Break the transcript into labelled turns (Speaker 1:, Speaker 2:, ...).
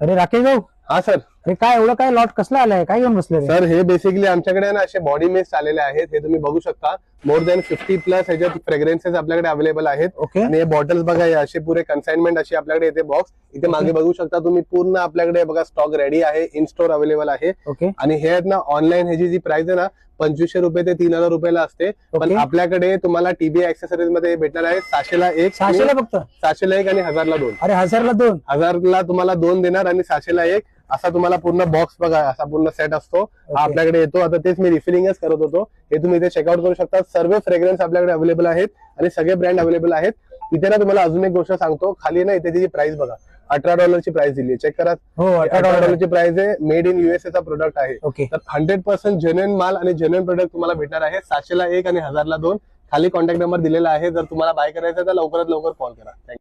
Speaker 1: अरे राकेश भाऊ,
Speaker 2: हा सर.
Speaker 1: हे काय एवढं काय लॉट कसला आलाय, काय घेऊन बसले रे?
Speaker 2: सर हे बेसिकली आमच्याकडे ना असे बॉडी मिस्ट आलेले आहेत. हे तुम्ही बघू शकता. मोर दॅन 50 प्लस ह्याच्यात फ्रेग्रन्सेस आपल्याकडे अवेलेबल आहेत.
Speaker 1: ओके.
Speaker 2: आणि हे बॉटल्स बघा, हे असे पुरे कन्साइनमेंट अशी आपल्याकडे येते. बॉक्स इथे मागे बघू शकता तुम्ही. पूर्ण आपल्याकडे बघा स्टॉक रेडी आहे, इन स्टोर अवेलेबल आहे.
Speaker 1: ओके.
Speaker 2: आणि हे आहेत ना ऑनलाईन ह्याची जी प्राइस आहे ना 2500 रुपये ते 3000 रुपयाला असते. पण
Speaker 1: ओके.
Speaker 2: आपल्याकडे तुम्हाला टीबी ऍक्सेसरीज मध्ये भेटणार आहे 600 ला एक,
Speaker 1: 600 ला फक्त?
Speaker 2: 600 ला एक आणि 1000 ला 2.
Speaker 1: अरे 1000 ला 2?
Speaker 2: 1000 ला तुम्हाला 2 देणार आणि 600 ला 1. असा तुम्हाला पूर्ण बॉक्स बघा, असा पूर्ण सेट असतो. हा आपल्याकडे येतो. आता तेच मी रिफिलिंगच करत होतो. हे तुम्ही इथे चेकआउट करू शकता. सर्व फ्रेग्रन्स आपल्याकडे अवेलेबल आहेत आणि सगळे ब्रँड अवेलेबल आहेत. इथे ना तुम्हाला अजून एक गोष्ट सांगतो. खाली ना इथे त्याची प्राइस बघा, $18 प्राइस दिली आहे. चेक करा.
Speaker 1: हो,
Speaker 2: $18 प्राइस आहे. मेड इन युएसए चा प्रोडक्ट आहे.
Speaker 1: ओके.
Speaker 2: तर 100% जेन्युइन माल आणि जेन्युइन प्रोडक्ट तुम्हाला भेटणार आहे. 600 ला 1 आणि 1000 ला 2. खाली कॉन्टॅक्ट नंबर दिलेला आहे. जर तुम्हाला बाय करायचं तर लवकरात लवकर कॉल करा. थँक्यू.